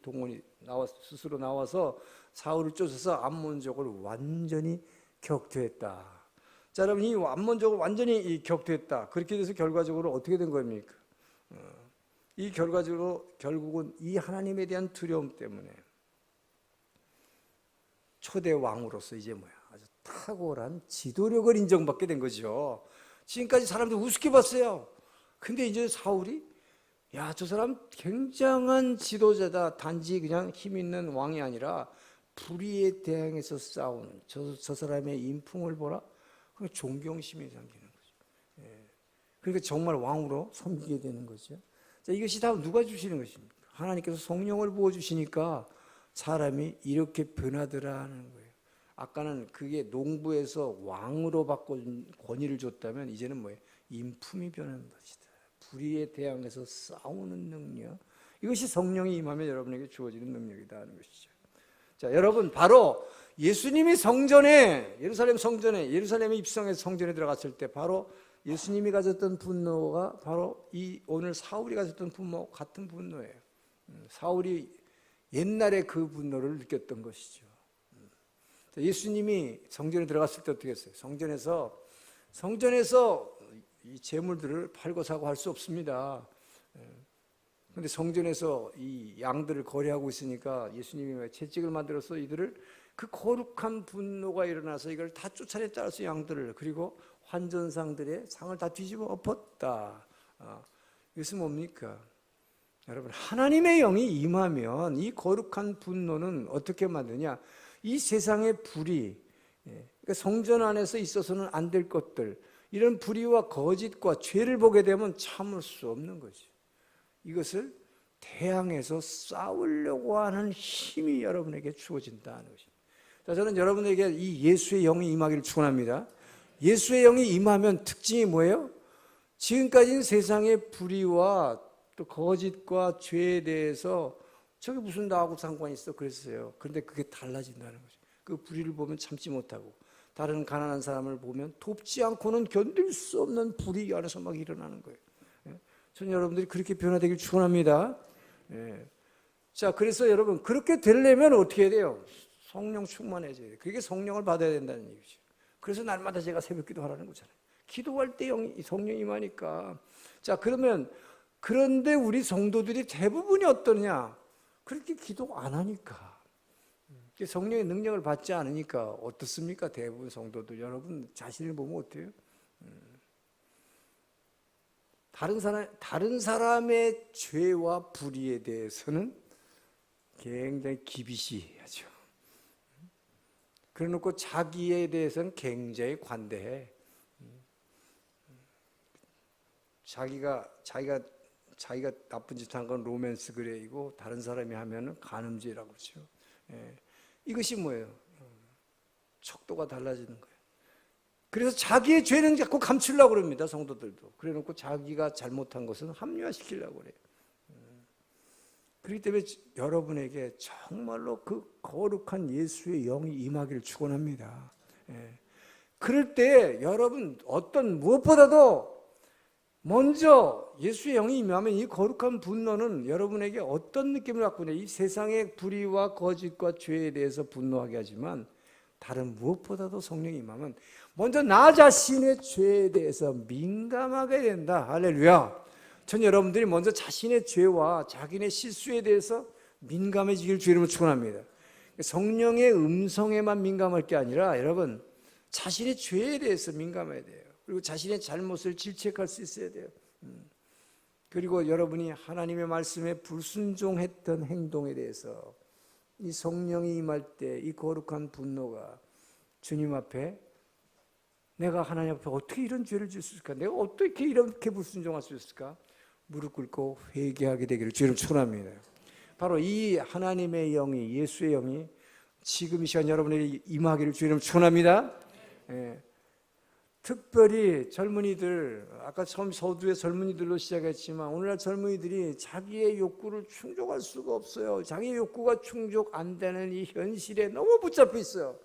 스스로 나와서 사울을 쫓아서 암몬족을 완전히 격퇴했다. 자, 여러분, 이 암몬족을 완전히 격퇴했다. 그렇게 돼서 결과적으로 어떻게 된 겁니까? 이 결과적으로 결국은 이 하나님에 대한 두려움 때문에 초대 왕으로서 이제 아주 탁월한 지도력을 인정받게 된 거죠. 지금까지 사람들 우습게 봤어요. 근데 이제 사울이, 저 사람 굉장한 지도자다. 단지 그냥 힘 있는 왕이 아니라 불의에 대항해서 싸우는 저 사람의 인품을 보라. 존경심이 생기는 거죠. 그러니까 정말 왕으로 섬기게 되는 거죠. 자, 이것이 다 누가 주시는 것입니까? 하나님께서 성령을 부어주시니까 사람이 이렇게 변하더라 하는 거예요. 아까는 그게 농부에서 왕으로 바꾼 권위를 줬다면 이제는 인품이 변하는 것이다. 불의에 대항해서 싸우는 능력. 이것이 성령이 임하면 여러분에게 주어지는 능력이다 하는 것이죠. 자, 여러분, 바로 예수님이 예루살렘에 입성해서 성전에 들어갔을 때 바로 예수님이 가졌던 분노가 바로 오늘 사울이 가졌던 분노 같은 분노예요. 사울이 옛날에 그 분노를 느꼈던 것이죠. 예수님이 성전에 들어갔을 때 어떻게 했어요? 성전에서 이 재물들을 팔고 사고 할 수 없습니다. 그런데 성전에서 이 양들을 거래하고 있으니까 예수님이 채찍을 만들어서 이들을, 그 거룩한 분노가 일어나서 이걸 다 쫓아내 따라서 양들을, 그리고 환전상들의 상을 다 뒤집어 엎었다. 이것은 뭡니까? 여러분, 하나님의 영이 임하면 이 거룩한 분노는 어떻게 만드냐? 이 세상의 불의, 그러니까 성전 안에서 있어서는 안 될 것들, 이런 불의와 거짓과 죄를 보게 되면 참을 수 없는 거죠. 이것을 대항해서 싸우려고 하는 힘이 여러분에게 주어진다는 것입니다. 자, 저는 여러분에게 이 예수의 영이 임하기를 축원합니다. 예수의 영이 임하면 특징이 뭐예요? 지금까지는 세상의 불의와 또 거짓과 죄에 대해서 저게 무슨 나하고 상관이 있어 그랬어요. 그런데 그게 달라진다는 거죠. 그 불의를 보면 참지 못하고 다른 가난한 사람을 보면 돕지 않고는 견딜 수 없는 불의 안에서 막 일어나는 거예요. 저는 여러분들이 그렇게 변화되길 축원합니다. 자, 그래서 여러분 그렇게 되려면 어떻게 해야 돼요? 성령 충만해져야 돼요. 그게 성령을 받아야 된다는 얘기죠. 그래서 날마다 제가 새벽 기도하라는 거잖아요. 기도할 때 성령이 임하니까. 자, 그런데 우리 성도들이 대부분이 어떠냐? 그렇게 기도 안 하니까. 성령의 능력을 받지 않으니까 어떻습니까? 대부분 성도들. 여러분 자신을 보면 어때요? 다른 사람의 죄와 불의에 대해서는 굉장히 기비시하죠. 그래놓고 자기에 대해서는 굉장히 관대해. 자기가 나쁜 짓 한 건 로맨스 그레이고 다른 사람이 하면은 간음죄라고 그러죠. 이것이 뭐예요? 척도가 달라지는 거예요. 그래서 자기의 죄는 자꾸 감추려고 그럽니다. 성도들도. 그래놓고 자기가 잘못한 것은 합리화시키려고 그래요. 그렇기 때문에 여러분에게 정말로 그 거룩한 예수의 영이 임하기를 축원합니다. 그럴 때 여러분 무엇보다도 먼저 예수의 영이 임하면 이 거룩한 분노는 여러분에게 어떤 느낌을 갖고 있냐? 이 세상의 불의와 거짓과 죄에 대해서 분노하게 하지만 다른 무엇보다도 성령이 임하면 먼저 나 자신의 죄에 대해서 민감하게 된다. 할렐루야. 전 여러분들이 먼저 자신의 죄와 자기네 실수에 대해서 민감해지길 주의 이름으로 축원합니다. 성령의 음성에만 민감할 게 아니라 여러분 자신의 죄에 대해서 민감해야 돼요. 그리고 자신의 잘못을 질책할 수 있어야 돼요. 그리고 여러분이 하나님의 말씀에 불순종했던 행동에 대해서 이 성령이 임할 때 이 거룩한 분노가 주님 앞에 내가 하나님 앞에 어떻게 이런 죄를 지을 수 있을까? 내가 어떻게 이렇게 불순종할 수 있을까? 무릎 꿇고 회개하게 되기를 주님 축원합니다. 바로 이 하나님의 영이 예수의 영이 지금 이 시간 여러분에게 임하기를 주님 축원합니다. 특별히 젊은이들, 아까 처음 서두에 젊은이들로 시작했지만 오늘날 젊은이들이 자기의 욕구를 충족할 수가 없어요. 자기의 욕구가 충족 안 되는 이 현실에 너무 붙잡혀 있어요.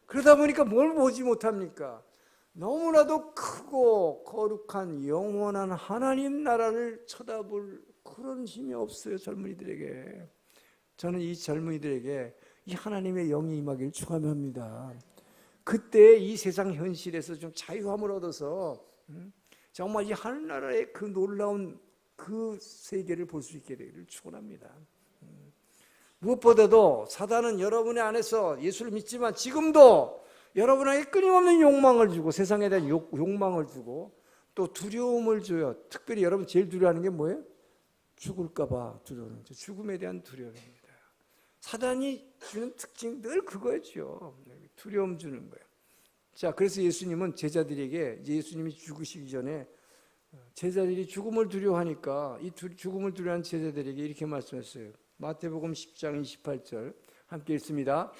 그러다 보니까 뭘 보지 못합니까? 너무나도 크고 거룩한 영원한 하나님 나라를 쳐다볼 그런 힘이 없어요. 젊은이들에게. 저는 이 젊은이들에게 이 하나님의 영이 임하기를 축원합니다. 그때 이 세상 현실에서 좀 자유함을 얻어서 정말 이 하늘나라의 그 놀라운 그 세계를 볼 수 있게 되기를 축원합니다. 무엇보다도 사단은 여러분의 안에서 예수를 믿지만 지금도 여러분에게 끊임없는 욕망을 주고 세상에 대한 욕망을 주고 또 두려움을 줘요. 특별히 여러분 제일 두려워하는 게 뭐예요? 죽을까 봐 두려워하는 거죠. 죽음에 대한 두려움입니다. 사단이 주는 특징 늘 그거였죠. 두려움 주는 거예요. 자, 그래서 예수님은 제자들에게 예수님이 죽으시기 전에 제자들이 죽음을 두려워하니까 이 죽음을 두려워하는 제자들에게 이렇게 말씀했어요. 마태복음 10장 28절 함께 읽습니다.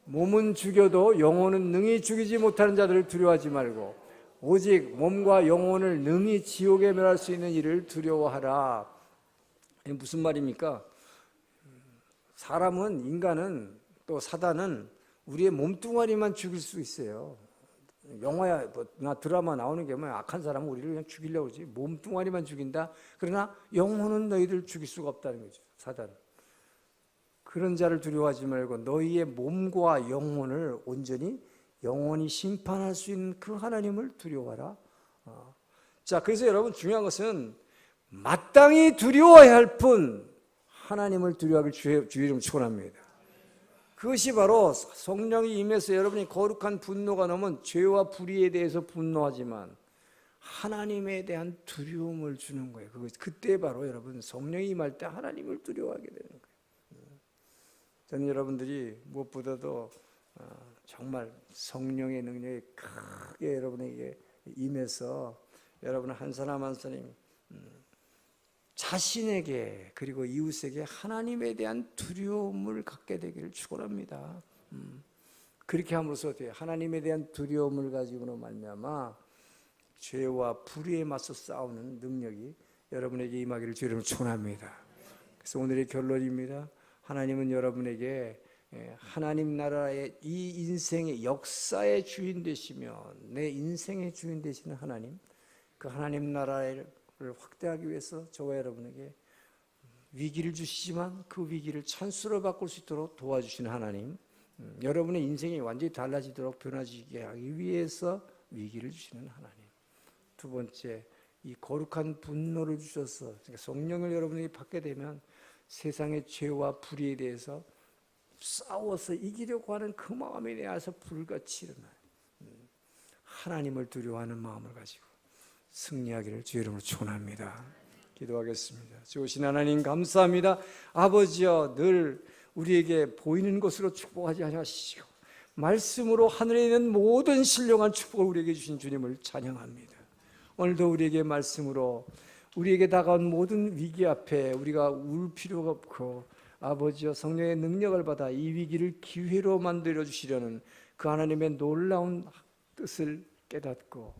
몸은 죽여도 영혼은 능히 죽이지 못하는 자들을 두려워하지 말고 오직 몸과 영혼을 능히 지옥에 멸할 수 있는 이를 두려워하라. 이게 무슨 말입니까? 사람은 인간은 또 사단은 우리의 몸뚱아리만 죽일 수 있어요. 영화야 나 드라마 나오는 게 뭐야? 악한 사람은 우리를 그냥 죽이려고 그러지. 몸뚱아리만 죽인다. 그러나 영혼은 너희들 죽일 수가 없다는 거죠. 사단. 그런 자를 두려워하지 말고 너희의 몸과 영혼을 온전히 영원히 심판할 수 있는 그 하나님을 두려워하라. 자, 그래서 여러분 중요한 것은 마땅히 두려워해야 할 뿐 하나님을 두려워하길 주의 이름 축원합니다. 그것이 바로 성령이 임해서 여러분이 거룩한 분노가 넘은 죄와 불의에 대해서 분노하지만 하나님에 대한 두려움을 주는 거예요. 그때 바로 여러분 성령이 임할 때 하나님을 두려워하게 되는 거예요. 저는 여러분들이 무엇보다도 정말 성령의 능력이 크게 여러분에게 임해서 여러분 한 사람 한 사람이 자신에게 그리고 이웃에게 하나님에 대한 두려움을 갖게 되기를 축원합니다. 그렇게 함으로써 어때요? 하나님에 대한 두려움을 가지고는 말미암아 죄와 불의에 맞서 싸우는 능력이 여러분에게 임하기를 주님으로 축원합니다. 그래서 오늘의 결론입니다. 하나님은 여러분에게 하나님 나라의 이 인생의 역사의 주인 되시며 내 인생의 주인 되시는 하나님, 그 하나님 나라를 확대하기 위해서 저와 여러분에게 위기를 주시지만 그 위기를 찬스로 바꿀 수 있도록 도와주시는 하나님, 여러분의 인생이 완전히 달라지도록 변화지게 하기 위해서 위기를 주시는 하나님. 두 번째, 이 거룩한 분노를 주셔서 성령을 여러분에게 받게 되면 세상의 죄와 불의에 대해서 싸워서 이기려고 하는 그 마음에 대해서 불같이 일어나요. 하나님을 두려워하는 마음을 가지고 승리하기를 주의 이름으로 축원합니다. 기도하겠습니다. 좋으신 하나님 감사합니다. 아버지여, 늘 우리에게 보이는 것으로 축복하지 하시고 말씀으로 하늘에 있는 모든 신령한 축복을 우리에게 주신 주님을 찬양합니다. 오늘도 우리에게 말씀으로 우리에게 다가온 모든 위기 앞에 우리가 울 필요가 없고 아버지여, 성령의 능력을 받아 이 위기를 기회로 만들어 주시려는 그 하나님의 놀라운 뜻을 깨닫고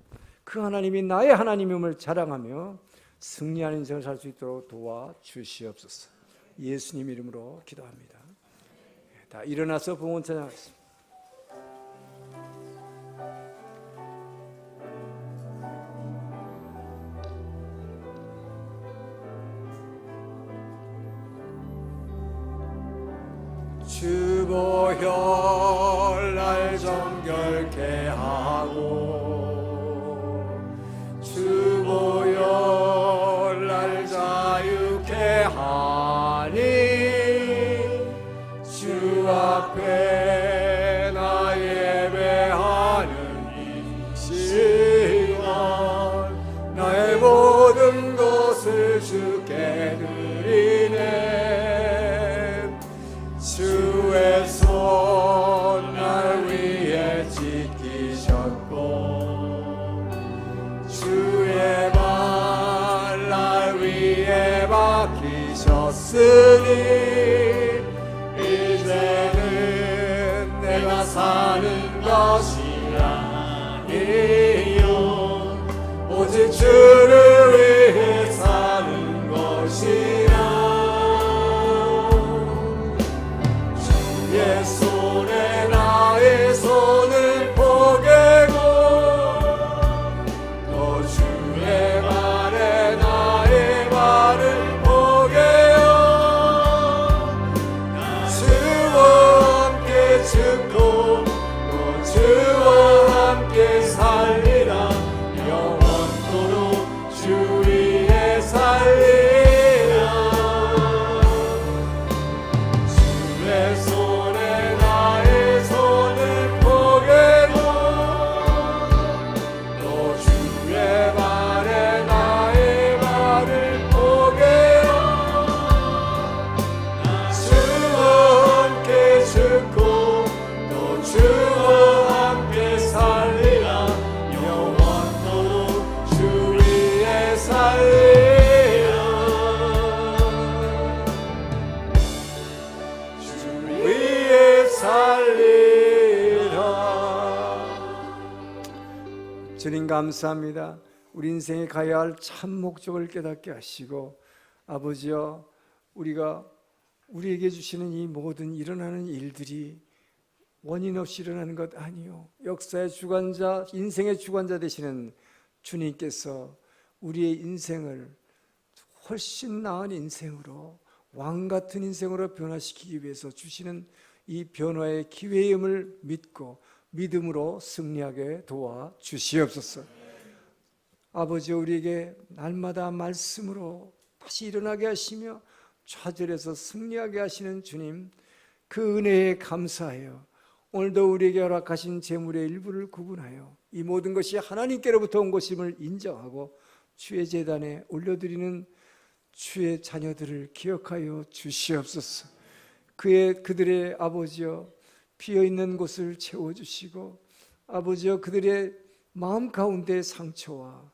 그 하나님이 나의 하나님임을 자랑하며 승리하는 인생을 살 수 있도록 도와주시옵소서. 예수님 이름으로 기도합니다. 다 일어나서 봉헌 찬양하겠습니다. 주보혈 날 정결케 하고 주보혈 날 자유케 하니 주 앞에 나 예배하는 이 시간 나의 모든 것을 주께 드리네. 주의 손 날 위에 지키셨고 주의 발 날 위에 박히셨으니 이제는 내가 사는 것이 아니요 오직 주를 위해 사는 것이라. 주의 손에 나의 손을 포개고 또 주의 발에 나의 발을 포개어 주와 함께 죽고 또 주와 함께 살리라. 영원토록 주 위에 살리라. 주의 손에 나의 손을 포개고 또 주의 발에 나의 발을 포개어 주와 함께 죽고 또 주와 함께 살리라. 영원토록 주 위에 살리라. 주 위에 살리라. 주님 감사합니다. 우리 인생에 가야 할 참 목적을 깨닫게 하시고 아버지여, 우리가 우리에게 주시는 이 모든 일어나는 일들이 원인 없이 일어나는 것 아니요, 역사의 주관자, 인생의 주관자 되시는 주님께서 우리의 인생을 훨씬 나은 인생으로, 왕 같은 인생으로 변화시키기 위해서 주시는 이 변화의 기회임을 믿고 믿음으로 승리하게 도와주시옵소서. 아버지, 우리에게 날마다 말씀으로 다시 일어나게 하시며 좌절해서 승리하게 하시는 주님, 그 은혜에 감사하여 오늘도 우리에게 허락하신 재물의 일부를 구분하여 이 모든 것이 하나님께로부터 온 것임을 인정하고 주의 제단에 올려드리는 주의 자녀들을 기억하여 주시옵소서. 그들의 아버지여 비어있는 곳을 채워주시고 아버지여 그들의 마음 가운데 상처와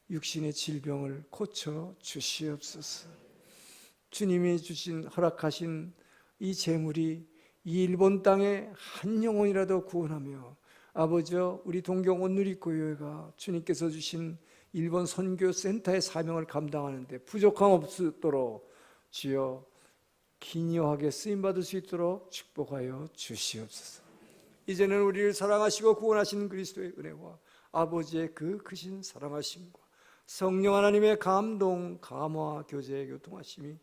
육신의 질병을 고쳐 주시옵소서. 주님이 허락하신 이 재물이 이 일본 땅에 한 영혼이라도 구원하며 아버지여 우리 동경 온누리교회가 주님께서 주신 일본 선교센터의 사명을 감당하는데 부족함 없도록 주여 기이하게 쓰임받을 수 있도록 축복하여 주시옵소서. 이제는 우리를 사랑하시고 구원하신 그리스도의 은혜와 아버지의 그 크신 사랑하심과 성령 하나님의 감동, 감화, 교제, 교통하심이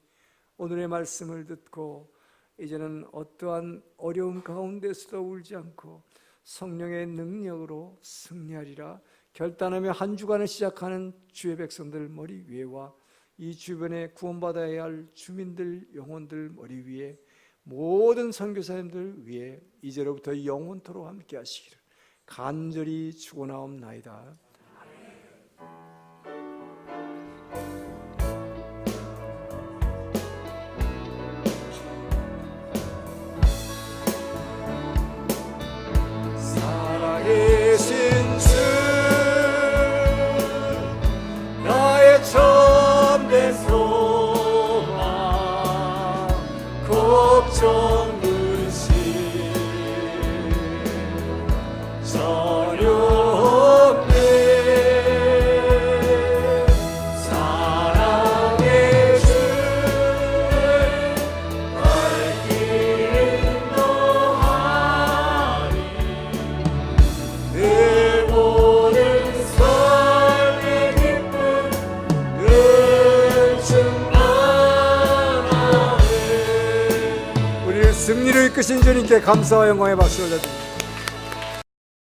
오늘의 말씀을 듣고 이제는 어떠한 어려움 가운데서도 울지 않고 성령의 능력으로 승리하리라 결단하며 한 주간을 시작하는 주의 백성들 머리 위에와 이 주변에 구원받아야 할 주민들 영혼들 머리 위에 모든 선교사님들 위에 이제로부터 영원토록 함께 하시기를 간절히 축원하옵나이다. 살아계신 주 나의 참된 소망 걱정 근심 전혀 없네 사랑의 주 갈 길을 인도하리 늘 보는 삶의 기쁨 늘 충만하네. 우리를 승리로 이끄신 주님께 감사와 영광의 박수 올려드립니다.